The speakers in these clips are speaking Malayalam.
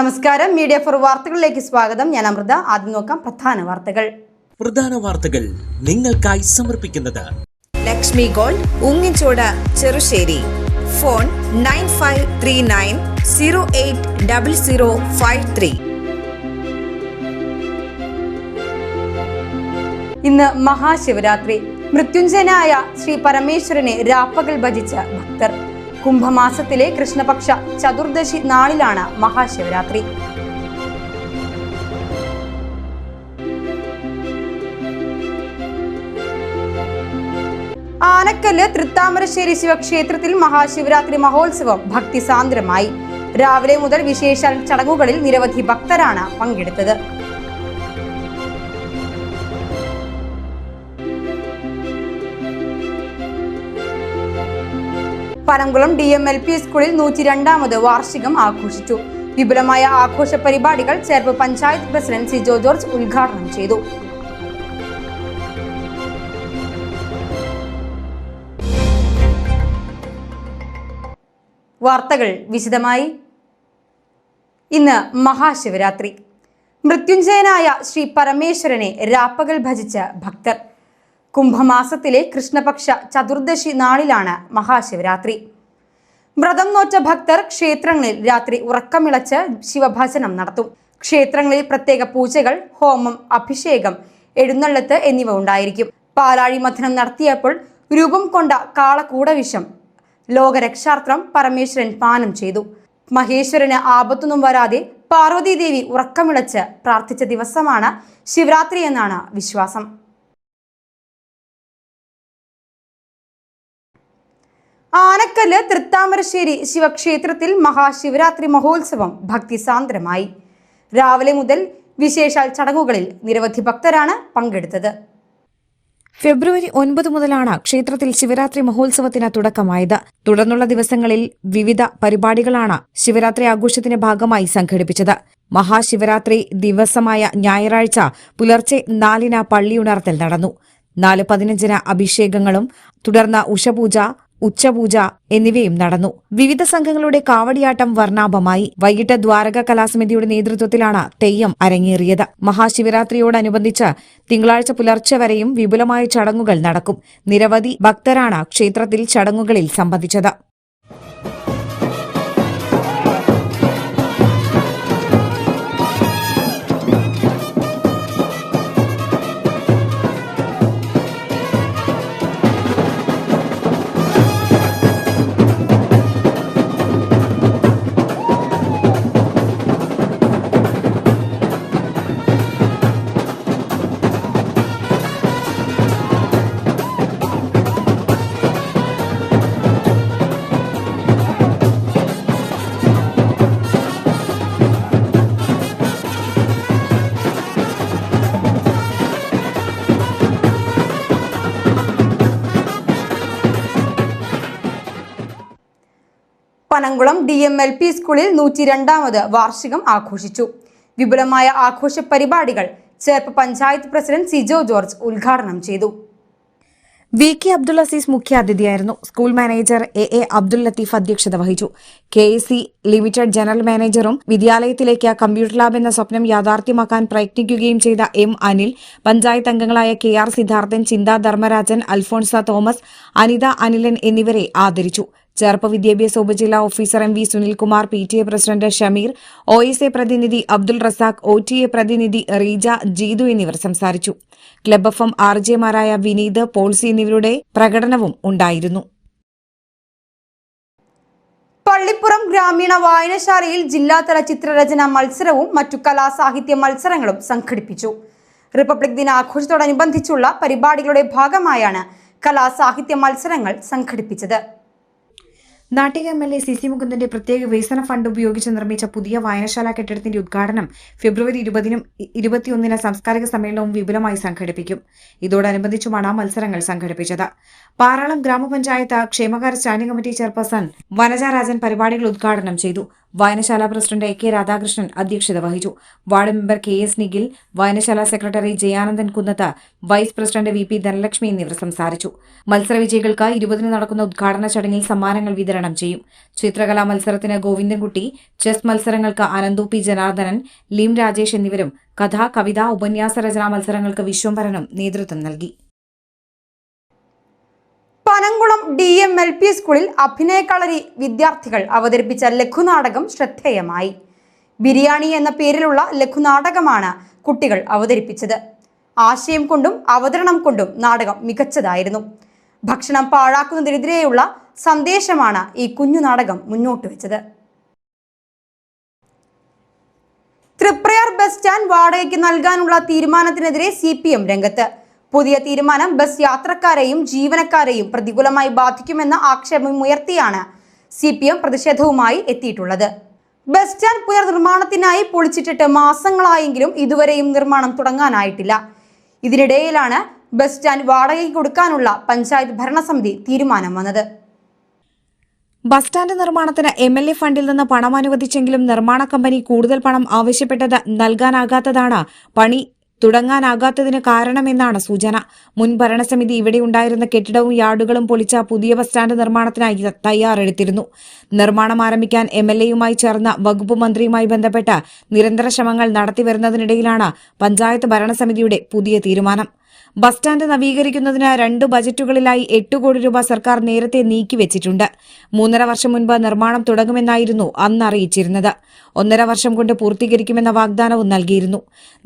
നമസ്കാരം, മീഡിയ ഫോർ വാർത്തകളിലേക്ക് സ്വാഗതം. ഞാൻ അമൃത. ആദ്യം നോക്കാം പ്രധാന വാർത്തകൾ നിങ്ങൾക്കായി സമർപ്പിക്കുന്നത് ലക്ഷ്മി ഗോൾഡ്, ഉങ്ങിച്ചോട്, ചെറുശ്ശേരി. ഫോൺ 9539080053. ഇന്ന് മഹാശിവരാത്രി. മൃത്യുഞ്ജയനായ ശ്രീ പരമേശ്വരനെ രാപ്പകൽ ഭജിച്ച ഭക്തർ. കുംഭമാസത്തിലെ കൃഷ്ണപക്ഷ ചതുർദശി നാളിലാണ് മഹാശിവരാത്രി. ആനക്കല്ല് തൃത്താമരശ്ശേരി ശിവക്ഷേത്രത്തിൽ മഹാശിവരാത്രി മഹോത്സവം ഭക്തിസാന്ദ്രമായി. രാവിലെ മുതൽ വിശേഷാൽ ചടങ്ങുകളിൽ നിരവധി ഭക്തരാണ് പങ്കെടുത്തത്. പനംകുളം DMLP സ്കൂളിൽ 102ാമത് വാർഷികം ആഘോഷിച്ചു. വിപുലമായ ആഘോഷ പരിപാടികൾ ചേർപ്പ് പഞ്ചായത്ത് പ്രസിഡന്റ് സിജോ ജോർജ് ഉദ്ഘാടനം ചെയ്തു. വാർത്തകൾ വിശദമായി. ഇന്ന് മഹാശിവരാത്രി. മൃത്യുഞ്ജയനായ ശ്രീ പരമേശ്വരനെ രാപ്പകൽ ഭജിച്ച ഭക്തർ. കുംഭമാസത്തിലെ കൃഷ്ണപക്ഷ ചതുർദശി നാളിലാണ് മഹാശിവരാത്രി. വ്രതം നോറ്റ ഭക്തർ ക്ഷേത്രങ്ങളിൽ രാത്രി ഉറക്കമിളച്ച് ശിവഭജനം നടത്തും. ക്ഷേത്രങ്ങളിൽ പ്രത്യേക പൂജകൾ, ഹോമം, അഭിഷേകം, എഴുന്നള്ളത്ത് എന്നിവ ഉണ്ടായിരിക്കും. പാലാഴി മഥനം നടത്തിയപ്പോൾ രൂപം കൊണ്ട കാളകൂടവിഷം ലോകരക്ഷാർത്ഥം പരമേശ്വരൻ പാനം ചെയ്തു. മഹേശ്വരന് ആപത്തൊന്നും വരാതെ പാർവതീദേവി ഉറക്കമിളച്ച് പ്രാർത്ഥിച്ച ദിവസമാണ് ശിവരാത്രി എന്നാണ് വിശ്വാസം. ആനക്കല്ല് തൃത്താമരശ്ശേരി ശിവക്ഷേത്രത്തിൽ മഹാശിവരാത്രി മഹോത്സവം ഭക്തിസാന്ദ്രമായി. രാവിലെ മുതൽ വിശേഷാൽ ചടങ്ങുകളിൽ നിരവധി ഭക്തരാണ് പങ്കെടുത്തത്. ഫെബ്രുവരി 9 മുതലാണ് ക്ഷേത്രത്തിൽ ശിവരാത്രി മഹോത്സവത്തിന് തുടക്കമായത്. തുടർന്നുള്ള ദിവസങ്ങളിൽ വിവിധ പരിപാടികളാണ് ശിവരാത്രി ആഘോഷത്തിന്റെ ഭാഗമായി സംഘടിപ്പിച്ചത്. മഹാശിവരാത്രി ദിവസമായ ഞായറാഴ്ച പുലർച്ചെ 4-ന് പള്ളിയുണർത്തൽ നടന്നു. 4:15-ന് അഭിഷേകങ്ങളും തുടർന്ന് ഉഷപൂജ, ഉച്ചപൂജ എന്നിവയും നടന്നു. വിവിധ സംഘങ്ങളുടെ കാവടിയാട്ടം വർണ്ണാഭമായി. വൈകിട്ട് ദ്വാരക കലാസമിതിയുടെ നേതൃത്വത്തിലാണ് തെയ്യം അരങ്ങേറിയത്. മഹാശിവരാത്രിയോടനുബന്ധിച്ച് തിങ്കളാഴ്ച പുലർച്ചെ വരെയും വിപുലമായ ചടങ്ങുകൾ നടക്കും. നിരവധി ഭക്തരാണ് ക്ഷേത്രത്തിൽ ചടങ്ങുകളിൽ സംബന്ധിച്ചത്. പനംകുളം DMLP സ്കൂളിൽ 102ാമത് വാർഷികം ആഘോഷിച്ചു. വിപുലമായ ആഘോഷ പരിപാടികൾ ചേർപ്പ് പഞ്ചായത്ത് പ്രസിഡന്റ് സിജോ ജോർജ് ഉദ്ഘാടനം ചെയ്തു. VK അബ്ദുൾ അസീസ് മുഖ്യാതിഥിയായിരുന്നു. School manager AA Abdul Latheef അധ്യക്ഷത വഹിച്ചു. KSC ലിമിറ്റഡ് ജനറൽ മാനേജറും വിദ്യാലയത്തിലേക്ക് കമ്പ്യൂട്ടർ ലാബ് എന്ന സ്വപ്നം യാഥാർത്ഥ്യമാക്കാൻ പ്രയത്നിക്കുകയും ചെയ്ത M അനിൽ, പഞ്ചായത്ത് അംഗങ്ങളായ KR സിദ്ധാർത്ഥൻ, ചിന്ത ധർമ്മരാജൻ, അൽഫോൺസ തോമസ്, അനിത അനിലൻ എന്നിവരെ ആദരിച്ചു. ചേർപ്പ് വിദ്യാഭ്യാസ ഉപജില്ലാ officer MV Sunilkumar, PTA president Shameer, OSA പ്രതിനിധി അബ്ദുൾ റസാഖ്, OTA പ്രതിനിധി റീജ, ജീതു എന്നിവർ സംസാരിച്ചു. ക്ലബ് FM RJ-മാരായ വിനീത്, പോൾസി എന്നിവരുടെ പ്രകടനവും ഉണ്ടായിരുന്നു. പള്ളിപ്പുറം ഗ്രാമീണ വായനശാലയിൽ ജില്ലാതല ചിത്രരചന മത്സരവും മറ്റു കലാസാഹിത്യ മത്സരങ്ങളും സംഘടിപ്പിച്ചു. റിപ്പബ്ലിക് ദിനാഘോഷത്തോടനുബന്ധിച്ചുള്ള പരിപാടികളുടെ ഭാഗമായാണ് കലാസാഹിത്യ മത്സരങ്ങൾ സംഘടിപ്പിച്ചത്. നാട്ടിക MLA CC മുകുന്ദന്റെ പ്രത്യേക വികസന ഫണ്ട് ഉപയോഗിച്ച് നിർമ്മിച്ച പുതിയ വായനശാല കെട്ടിടത്തിന്റെ ഉദ്ഘാടനം ഫെബ്രുവരി 20-നും 21-ന് സാംസ്കാരിക സമ്മേളനവും വിപുലമായി സംഘടിപ്പിക്കും. ഇതോടനുബന്ധിച്ചുമാണ് മത്സരങ്ങൾ സംഘടിപ്പിച്ചത്. പാറാളം ഗ്രാമപഞ്ചായത്ത് ക്ഷേമകാര്യ standing committee chairperson Vanaja Rajan പരിപാടികൾ ഉദ്ഘാടനം ചെയ്തു. വായനശാല പ്രസിഡന്റ് AK രാധാകൃഷ്ണൻ അധ്യക്ഷത വഹിച്ചു. വാർഡ് മെമ്പർ KS നിഖിൽ, വായനശാല സെക്രട്ടറി ജയാനന്ദൻ കുന്നത്ത്, വൈസ് പ്രസിഡന്റ് VP ധനലക്ഷ്മി എന്നിവർ സംസാരിച്ചു. മത്സരവിജയികൾക്ക് 20 നടക്കുന്ന ഉദ്ഘാടന ചടങ്ങിൽ സമ്മാനങ്ങൾ വിതരണം ചെയ്യും. ചിത്രകലാ മത്സരത്തിന് ഗോവിന്ദൻകുട്ടി, ചെസ് മത്സരങ്ങൾക്ക് അനന്തു P ജനാർദ്ദനൻ, ലീം രാജേഷ് എന്നിവരും കഥ, കവിത, ഉപന്യാസ രചനാ മത്സരങ്ങൾക്ക് വിശ്വംഭരനും നേതൃത്വം നൽകി. പനംകുളം DMLP സ്കൂളിൽ അഭിനയകളരി വിദ്യാർത്ഥികൾ അവതരിപ്പിച്ച ലഘുനാടകം ശ്രദ്ധേയമായി. ബിരിയാണി എന്ന പേരിലുള്ള ലഘുനാടകമാണ് കുട്ടികൾ അവതരിപ്പിച്ചത്. ആശയം കൊണ്ടും അവതരണം കൊണ്ടും നാടകം മികച്ചതായിരുന്നു. ഭക്ഷണം പാഴാക്കുന്നതിനെതിരെയുള്ള സന്ദേശമാണ് ഈ കുഞ്ഞു നാടകം മുന്നോട്ട് വെച്ചത്. തൃപ്രയാർ ബസ് സ്റ്റാൻഡ് വാടകയ്ക്ക് നൽകാനുള്ള തീരുമാനത്തിനെതിരെ CPM രംഗത്ത്. പുതിയ തീരുമാനം ബസ് യാത്രക്കാരെയും ജീവനക്കാരെയും പ്രതികൂലമായി ബാധിക്കുമെന്ന ആക്ഷേപമുയർത്തിയാണ് CPM പ്രതിഷേധവുമായി എത്തിയിട്ടുള്ളത്. ബസ് സ്റ്റാൻഡ് പുനർനിർമ്മാണത്തിനായി പൊളിച്ചിട്ടിട്ട് മാസങ്ങളായെങ്കിലും ഇതുവരെയും നിർമ്മാണം തുടങ്ങാനായിട്ടില്ല. ഇതിനിടയിലാണ് ബസ് സ്റ്റാൻഡ് വാടകയ്ക്ക് കൊടുക്കാനുള്ള പഞ്ചായത്ത് ഭരണസമിതി തീരുമാനം വന്നത്. ബസ് സ്റ്റാൻഡ് നിർമ്മാണത്തിന് MLA ഫണ്ടിൽ നിന്ന് പണം അനുവദിച്ചെങ്കിലും നിർമ്മാണ കമ്പനി കൂടുതൽ പണം ആവശ്യപ്പെട്ടത് നൽകാനാകാത്തതാണ് പണി തുടങ്ങാനാകാത്തതിന് കാരണമെന്നാണ് സൂചന. മുൻ ഭരണസമിതി ഇവിടെ ഉണ്ടായിരുന്ന കെട്ടിടവും യാർഡുകളും പൊളിച്ച പുതിയ ബസ് സ്റ്റാൻഡ് നിർമ്മാണത്തിനായി തയ്യാറെടുത്തിരുന്നു. നിർമ്മാണം ആരംഭിക്കാൻ MLAയുമായി ചേർന്ന വകുപ്പ് മന്ത്രിയുമായി ബന്ധപ്പെട്ട് നിരന്തര ശ്രമങ്ങൾ നടത്തിവരുന്നതിനിടയിലാണ് പഞ്ചായത്ത് ഭരണസമിതിയുടെ പുതിയ തീരുമാനം. ബസ് സ്റ്റാൻഡ് നവീകരിക്കുന്നതിന് 2 ബജറ്റുകളിലായി 8 കോടി രൂപ സർക്കാർ നേരത്തെ നീക്കിവെച്ചിട്ടുണ്ട്. 3.5 വർഷം മുൻപ് നിർമ്മാണം തുടങ്ങുമെന്നായിരുന്നു അന്ന് അറിയിച്ചിരുന്നത്. 1.5 വർഷം കൊണ്ട് പൂർത്തീകരിക്കുമെന്ന വാഗ്ദാനവും നൽകിയിരുന്നു.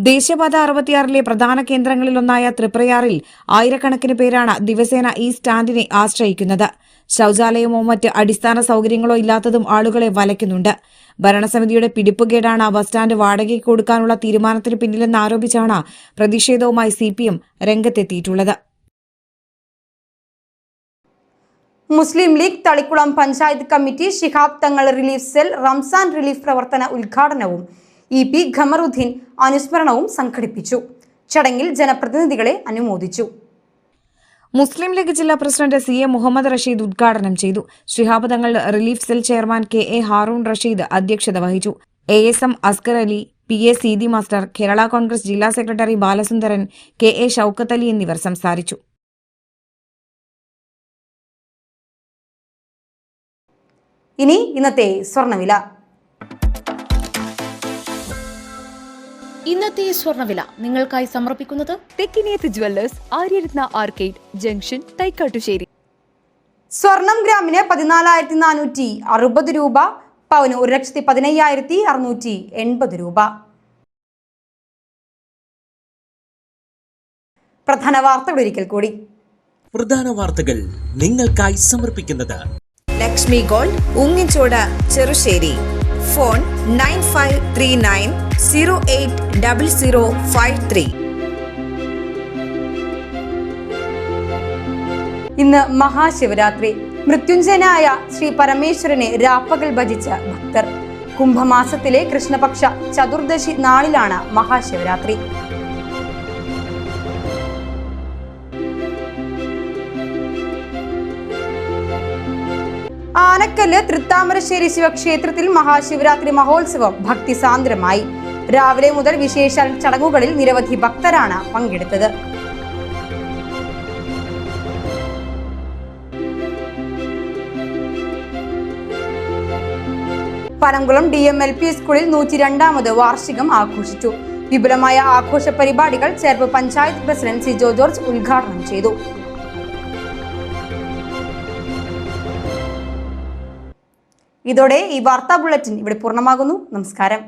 ദേശീയപാത 66 പ്രധാന കേന്ദ്രങ്ങളിലൊന്നായ തൃപ്രയാറിൽ ആയിരക്കണക്കിന് പേരാണ് ദിവസേന ഈ സ്റ്റാൻഡിനെ ആശ്രയിക്കുന്നത്. ശൌചാലയമോ മറ്റ് അടിസ്ഥാന സൌകര്യങ്ങളോ ഇല്ലാത്തതും ആളുകളെ വലയ്ക്കുന്നുണ്ട്. ഭരണസമിതിയുടെ പിടിപ്പുകേടാണ് ബസ് സ്റ്റാൻഡ് വാടകയ്ക്ക് കൊടുക്കാനുള്ള തീരുമാനത്തിന് പിന്നിലെന്ന് ആരോപിച്ചാണ് പ്രതിഷേധവുമായി CPM രംഗത്തെത്തിയിട്ടുള്ളത്. മുസ്ലിം league Thalikkulam panchayat committee Shihab Thangal relief cell Ramzan relief പ്രവർത്തന ഉദ്ഘാടനവും EP ഖമറുദ്ദീൻ അനുസ്മരണവും സംഘടിപ്പിച്ചു. ചടങ്ങിൽ ജനപ്രതിനിധികളെ അനുമോദിച്ചു. മുസ്ലിം ലീഗ് ജില്ലാ പ്രസിഡന്റ് CA മുഹമ്മദ് റഷീദ് ഉദ്ഘാടനം ചെയ്തു. Shihab Thangal relief cell chairman KA Haroon Rasheed അധ്യക്ഷത വഹിച്ചു. ASM Askar Ali, PA Seethi master, Kerala Congress ജില്ലാ സെക്രട്ടറി ബാലസുന്ദരൻ, KA ഷൌക്കത്ത് അലി എന്നിവർ സംസാരിച്ചു. ഇനി ഇന്നത്തെ സ്വർണ്ണവില. ഇന്നത്തെ സ്വർണ്ണവില നിങ്ങൾക്കായി സമർപ്പിക്കുന്നത് Thekkiniyath jewellers, Aryaratna arcade junction, Thaikkattussery. സ്വർണം ഗ്രാമിന് 14,460 രൂപ, പവന് 1,15,680 രൂപ. പ്രധാന വാർത്തകൾ ഒരിക്കൽ കൂടി. പ്രധാന വാർത്തകൾ നിങ്ങൾക്കായി സമർപ്പിക്കുന്നത് ലക്ഷ്മി ഗോൾഡ്, ഉങ്ങിച്ചോട്, ചെറുശ്ശേരി. ഫോൺ 9539080053. ഇന്ന് മഹാശിവരാത്രി. മൃത്യുഞ്ജയനായ ശ്രീ പരമേശ്വരനെ രാപ്പകൽ ഭജിച്ച ഭക്തർ. കുംഭമാസത്തിലെ കൃഷ്ണപക്ഷ ചതുർദശി നാളിലാണ് മഹാശിവരാത്രി. ആനക്കല്ല് തൃത്താമരശ്ശേരി ശിവക്ഷേത്രത്തിൽ മഹാശിവരാത്രി മഹോത്സവം ഭക്തിസാന്ദ്രമായി. രാവിലെ മുതൽ വിശേഷ ചടങ്ങുകളിൽ നിരവധി ഭക്തരാണ് പങ്കെടുത്തത്. പനംകുളം DMLP സ്കൂളിൽ 102ാമത് വാർഷികം ആഘോഷിച്ചു. വിപുലമായ ആഘോഷ പരിപാടികൾ ചേർപ്പ് പഞ്ചായത്ത് പ്രസിഡന്റ് സിജോ ജോർജ് ഉദ്ഘാടനം ചെയ്തു. ഇതോടെ ഈ വാർത്താ ബുള്ളറ്റിൻ ഇവിടെ പൂർണ്ണമാകുന്നു. നമസ്കാരം.